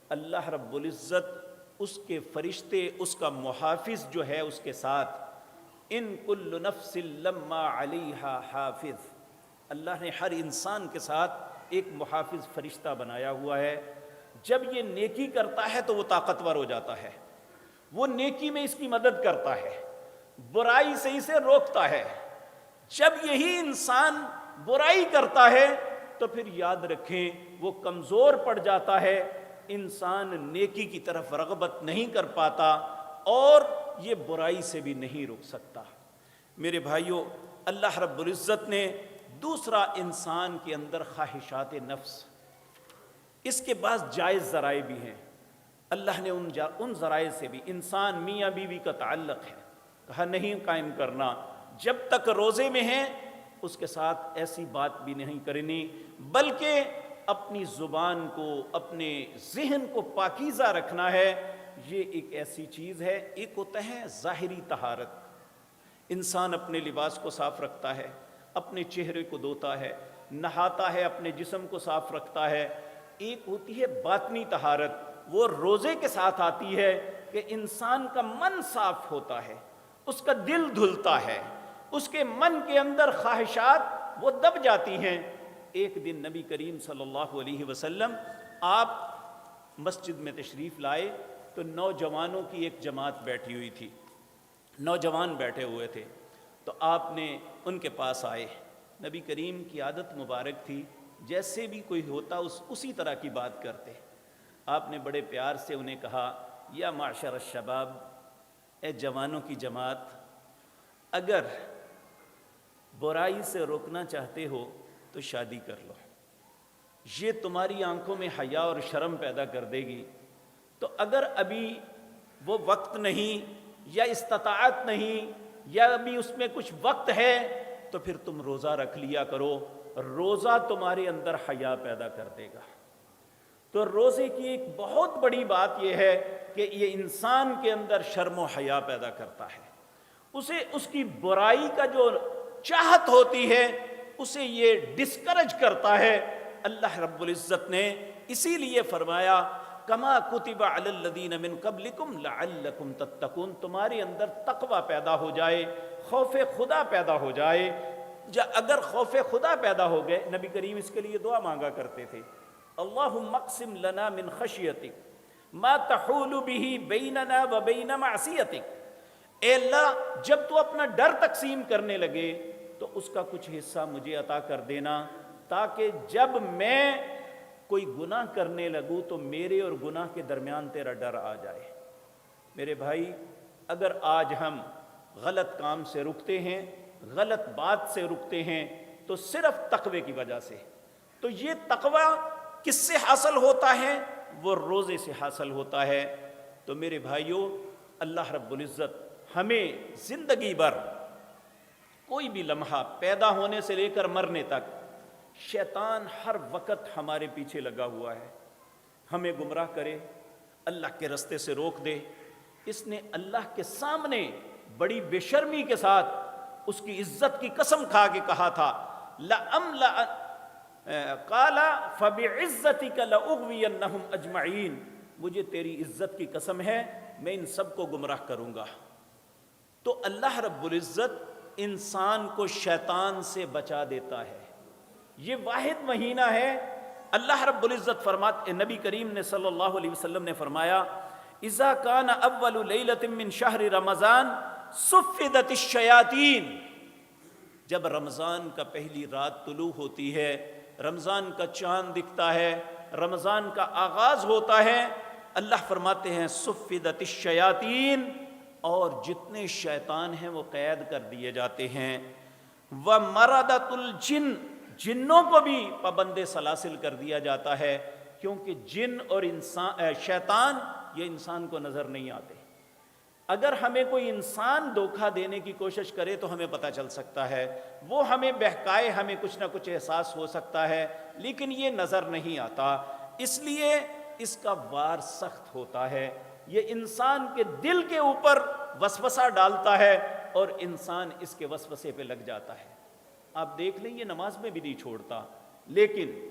اللہ رب العزت اس کے فرشتے، اس کا محافظ جو ہے اس کے ساتھ، ان کل نفس لما علیہا حافظ، اللہ نے ہر انسان کے ساتھ ایک محافظ فرشتہ بنایا ہوا ہے۔ جب یہ نیکی کرتا ہے تو وہ طاقتور ہو جاتا ہے، وہ نیکی میں اس کی مدد کرتا ہے، برائی سے اسے روکتا ہے۔ جب یہی انسان برائی کرتا ہے تو پھر یاد رکھیں وہ کمزور پڑ جاتا ہے، انسان نیکی کی طرف رغبت نہیں کر پاتا اور یہ برائی سے بھی نہیں رک سکتا۔ میرے بھائیوں، اللہ رب العزت نے دوسرا انسان کے اندر خواہشات نفس، اس کے بعض جائز ذرائع بھی ہیں، اللہ نے ان ذرائع سے بھی انسان میاں بیوی کا تعلق ہے، کہا نہیں قائم کرنا، جب تک روزے میں ہیں اس کے ساتھ ایسی بات بھی نہیں کرنی، بلکہ اپنی زبان کو، اپنے ذہن کو پاکیزہ رکھنا ہے۔ یہ ایک ایسی چیز ہے، ایک ہوتا ہے ظاہری طہارت، انسان اپنے لباس کو صاف رکھتا ہے، اپنے چہرے کو دھوتا ہے، نہاتا ہے، اپنے جسم کو صاف رکھتا ہے۔ ایک ہوتی ہے باطنی طہارت، وہ روزے کے ساتھ آتی ہے کہ انسان کا من صاف ہوتا ہے، اس کا دل دھلتا ہے، اس کے من کے اندر خواہشات وہ دب جاتی ہیں۔ ایک دن نبی کریم صلی اللہ علیہ وسلم آپ مسجد میں تشریف لائے تو نوجوانوں کی ایک جماعت بیٹھی ہوئی تھی، نوجوان بیٹھے ہوئے تھے، تو آپ نے ان کے پاس آئے۔ نبی کریم کی عادت مبارک تھی، جیسے بھی کوئی ہوتا اسی طرح کی بات کرتے۔ آپ نے بڑے پیار سے انہیں کہا، یا معشر الشباب، اے جوانوں کی جماعت، اگر برائی سے روکنا چاہتے ہو تو شادی کر لو، یہ تمہاری آنکھوں میں حیا اور شرم پیدا کر دے گی۔ تو اگر ابھی وہ وقت نہیں یا استطاعت نہیں یا ابھی اس میں کچھ وقت ہے تو پھر تم روزہ رکھ لیا کرو، روزہ تمہارے اندر حیا پیدا کر دے گا۔ تو روزے کی ایک بہت بڑی بات یہ ہے کہ یہ انسان کے اندر شرم و حیا پیدا کرتا ہے، اسے اس کی برائی کا جو چاہت ہوتی ہے اسے یہ ڈسکرج کرتا ہے۔ اللہ رب العزت نے اسی لیے فرمایا، کما کتب علی الذین من قبلکم لعلکم تتقون، تمہارے اندر تقوی پیدا ہو جائے، خوف خدا پیدا ہو جائے۔ اگر خوف خدا پیدا ہو گئے، نبی کریم اس کے لیے دعا مانگا کرتے تھے، اللہم اقسم لنا من خشیتک ما تحول به بیننا وبین معصیتک، اے اللہ جب تو اپنا ڈر تقسیم کرنے لگے تو اس کا کچھ حصہ مجھے عطا کر دینا، تاکہ جب میں کوئی گناہ کرنے لگوں تو میرے اور گناہ کے درمیان تیرا ڈر آ جائے۔ میرے بھائی، اگر آج ہم غلط کام سے رکتے ہیں، غلط بات سے رکتے ہیں تو صرف تقوی کی وجہ سے۔ تو یہ تقوی کس سے حاصل ہوتا ہے؟ وہ روزے سے حاصل ہوتا ہے۔ تو میرے بھائیوں، اللہ رب العزت ہمیں زندگی بھر، کوئی بھی لمحہ، پیدا ہونے سے لے کر مرنے تک، شیطان ہر وقت ہمارے پیچھے لگا ہوا ہے، ہمیں گمراہ کرے، اللہ کے رستے سے روک دے۔ اس نے اللہ کے سامنے بڑی بے شرمی کے ساتھ اس کی عزت کی قسم کھا کے کہا تھا، قال فبعزتک لاغوینہم اجمعین، مجھے تیری عزت کی قسم ہے میں ان سب کو گمراہ کروں گا۔ تو اللہ رب العزت انسان کو شیطان سے بچا دیتا ہے۔ یہ واحد مہینہ ہے، اللہ رب العزت فرماتے، نبی کریم نے صلی اللہ علیہ وسلم نے فرمایا، اذا کان اول لیلۃ من شہر رمضان صفدت الشیاطین، جب رمضان کا پہلی رات طلوع ہوتی ہے، رمضان کا چاند دکھتا ہے، رمضان کا آغاز ہوتا ہے، اللہ فرماتے ہیں صفدت الشیاطین، اور جتنے شیطان ہیں وہ قید کر دیے جاتے ہیں، ومردۃ الجن، جنوں کو بھی پابند سلاسل کر دیا جاتا ہے، کیونکہ جن اور شیطان یہ انسان کو نظر نہیں آتے۔ اگر ہمیں کوئی انسان دھوکہ دینے کی کوشش کرے تو ہمیں پتہ چل سکتا ہے، وہ ہمیں بہکائے، ہمیں کچھ نہ کچھ احساس ہو سکتا ہے، لیکن یہ نظر نہیں آتا، اس لیے اس کا وار سخت ہوتا ہے، یہ انسان کے دل کے اوپر وسوسہ ڈالتا ہے اور انسان اس کے وسوسے پہ لگ جاتا ہے۔ آپ دیکھ لیں یہ نماز میں بھی نہیں چھوڑتا، لیکن